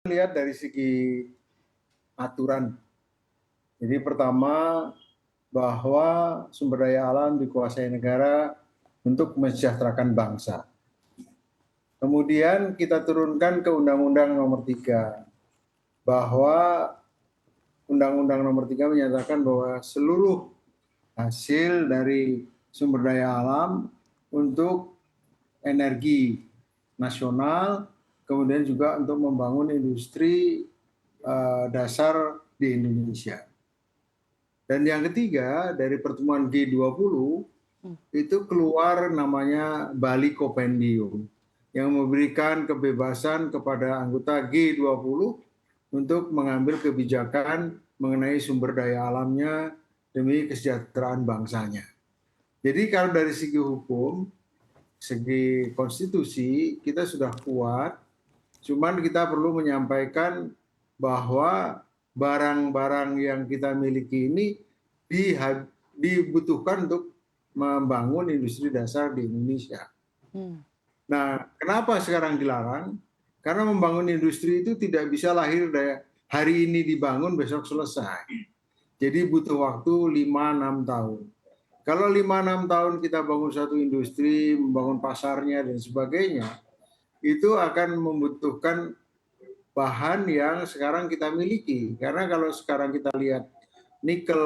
lihat dari segi aturan. Jadi pertama bahwa sumber daya alam dikuasai negara untuk mensejahterakan bangsa. Kemudian kita turunkan ke Undang-Undang Nomor 3 bahwa Undang-Undang Nomor 3 menyatakan bahwa seluruh hasil dari sumber daya alam untuk energi nasional, kemudian juga untuk membangun industri dasar di Indonesia. Dan yang ketiga, dari pertemuan G20 itu keluar namanya Bali Compendium yang memberikan kebebasan kepada anggota G20 untuk mengambil kebijakan mengenai sumber daya alamnya demi kesejahteraan bangsanya. Jadi kalau dari segi hukum, segi konstitusi kita sudah kuat, cuman kita perlu menyampaikan bahwa barang-barang yang kita miliki ini dibutuhkan untuk membangun industri dasar di Indonesia. Nah, kenapa sekarang dilarang? Karena membangun industri itu tidak bisa lahir dari hari ini dibangun, besok selesai. Jadi butuh waktu 5-6 tahun. Kalau 5-6 tahun kita bangun satu industri, membangun pasarnya dan sebagainya, itu akan membutuhkan bahan yang sekarang kita miliki. Karena kalau sekarang kita lihat nikel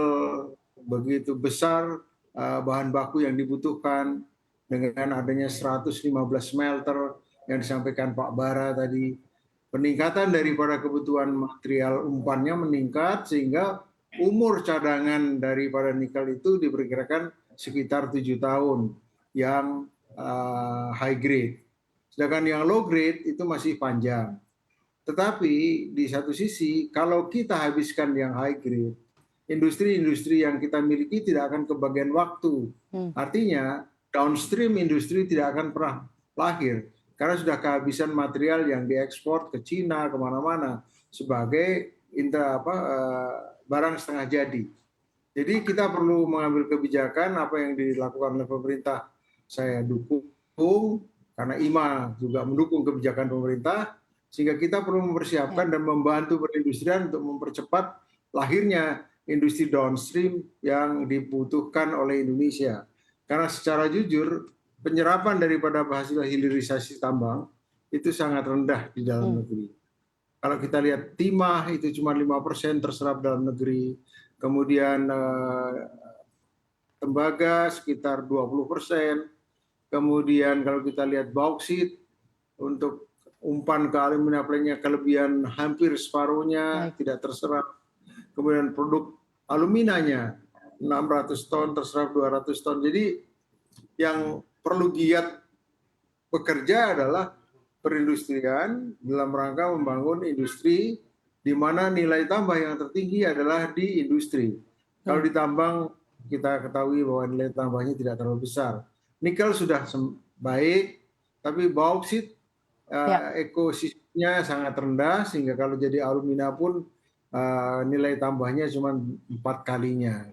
begitu besar bahan baku yang dibutuhkan dengan adanya 115 smelter yang disampaikan Pak Bara tadi, peningkatan daripada kebutuhan material umpannya meningkat sehingga umur cadangan daripada nikel itu diperkirakan sekitar 7 tahun yang high grade. Sedangkan yang low grade itu masih panjang. Tetapi di satu sisi, kalau kita habiskan yang high grade, industri-industri yang kita miliki tidak akan kebagian waktu. Artinya, downstream industri tidak akan pernah lahir. Karena sudah kehabisan material yang diekspor ke Cina, kemana-mana, sebagai barang setengah jadi. Jadi kita perlu mengambil kebijakan apa yang dilakukan oleh pemerintah. Saya dukung, karena IMA juga mendukung kebijakan pemerintah, sehingga kita perlu mempersiapkan dan membantu perindustrian untuk mempercepat lahirnya industri downstream yang dibutuhkan oleh Indonesia. Karena secara jujur, penyerapan daripada hasil hilirisasi tambang itu sangat rendah di dalam negeri. Kalau kita lihat timah itu cuma 5% terserap dalam negeri, kemudian tembaga sekitar 20%, kemudian kalau kita lihat bauksit untuk umpan ke alumina plantnya kelebihan hampir separuhnya tidak terserap. Kemudian produk aluminanya 600 ton terserap 200 ton. Jadi yang perlu giat bekerja adalah perindustrian dalam rangka membangun industri di mana nilai tambah yang tertinggi adalah di industri. Kalau di tambang kita ketahui bahwa nilai tambahnya tidak terlalu besar. Nikel sudah baik, tapi bauksit ekosistemnya sangat rendah sehingga kalau jadi alumina pun nilai tambahnya cuma 4 kalinya.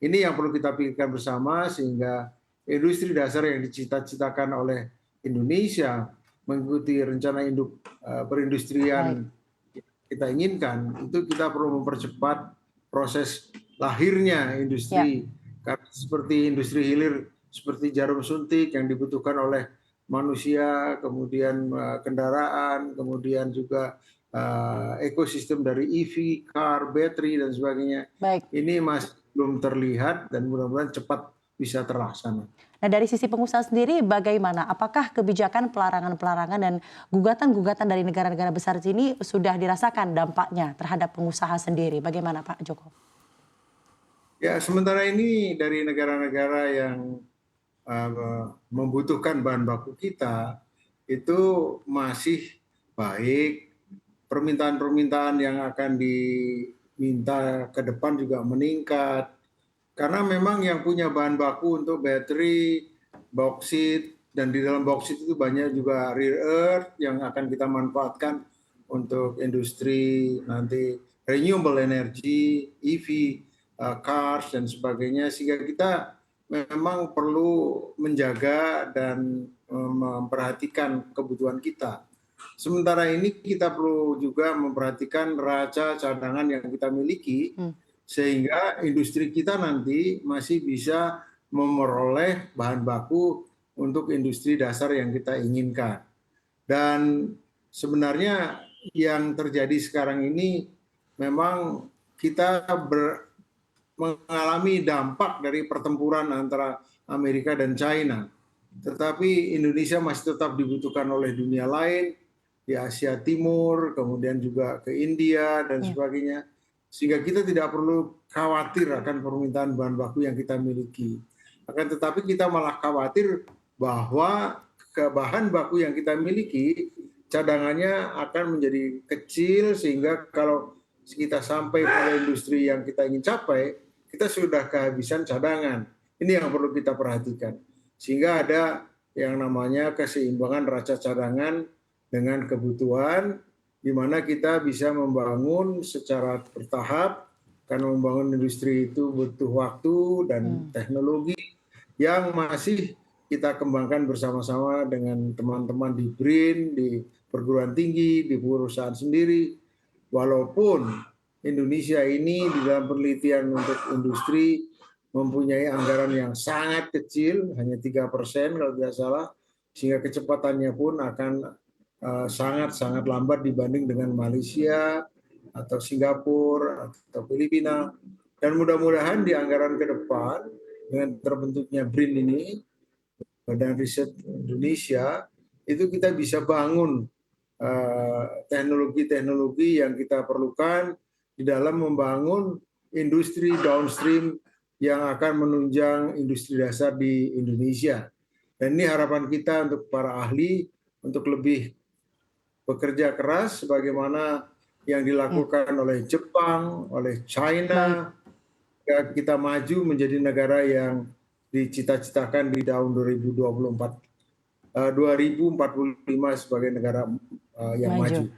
Ini yang perlu kita pikirkan bersama sehingga industri dasar yang dicita-citakan oleh Indonesia mengikuti rencana induk perindustrian kita inginkan, itu kita perlu mempercepat proses lahirnya industri. Karena seperti industri hilir seperti jarum suntik yang dibutuhkan oleh manusia, kemudian kendaraan, kemudian juga ekosistem dari EV, car, battery dan sebagainya. Ini masih belum terlihat dan mudah-mudahan cepat bisa terlaksana. Nah, dari sisi pengusaha sendiri bagaimana? Apakah kebijakan pelarangan-pelarangan dan gugatan-gugatan dari negara-negara besar ini sudah dirasakan dampaknya terhadap pengusaha sendiri? Bagaimana Pak Joko? Ya, sementara ini dari negara-negara yang membutuhkan bahan baku kita itu masih baik. Permintaan-permintaan yang akan diminta ke depan juga meningkat. Karena memang yang punya bahan baku untuk baterai, bauksit, dan di dalam bauksit itu banyak juga rare earth yang akan kita manfaatkan untuk industri nanti renewable energy, EV, cars, dan sebagainya. Sehingga kita memang perlu menjaga dan memperhatikan kebutuhan kita. sementara ini kita perlu juga memperhatikan neraca cadangan yang kita miliki, sehingga industri kita nanti masih bisa memperoleh bahan baku untuk industri dasar yang kita inginkan. Dan sebenarnya yang terjadi sekarang ini memang kita mengalami dampak dari pertempuran antara Amerika dan China. Tetapi Indonesia masih tetap dibutuhkan oleh dunia lain, di Asia Timur, kemudian juga ke India dan sebagainya. Sehingga kita tidak perlu khawatir akan permintaan bahan baku yang kita miliki. Akan tetapi kita malah khawatir bahwa bahan baku yang kita miliki, cadangannya akan menjadi kecil, sehingga kalau kita sampai pada industri yang kita ingin capai, kita sudah kehabisan cadangan. Ini yang perlu kita perhatikan. Sehingga ada yang namanya keseimbangan neraca cadangan dengan kebutuhan, di mana kita bisa membangun secara bertahap, karena membangun industri itu butuh waktu dan teknologi yang masih kita kembangkan bersama-sama dengan teman-teman di BRIN, di perguruan tinggi, di perusahaan sendiri. Walaupun Indonesia ini di dalam penelitian untuk industri mempunyai anggaran yang sangat kecil, hanya 3% kalau tidak salah, sehingga kecepatannya pun akan sangat-sangat lambat dibanding dengan Malaysia atau Singapura atau Filipina. Dan mudah-mudahan di anggaran ke depan dengan terbentuknya BRIN ini, Badan Riset Indonesia, itu kita bisa bangun teknologi-teknologi yang kita perlukan di dalam membangun industri downstream yang akan menunjang industri dasar di Indonesia. Dan ini harapan kita untuk para ahli untuk lebih bekerja keras sebagaimana yang dilakukan oleh Jepang, oleh China, kita maju menjadi negara yang dicita-citakan di tahun 2045 sebagai negara yang maju.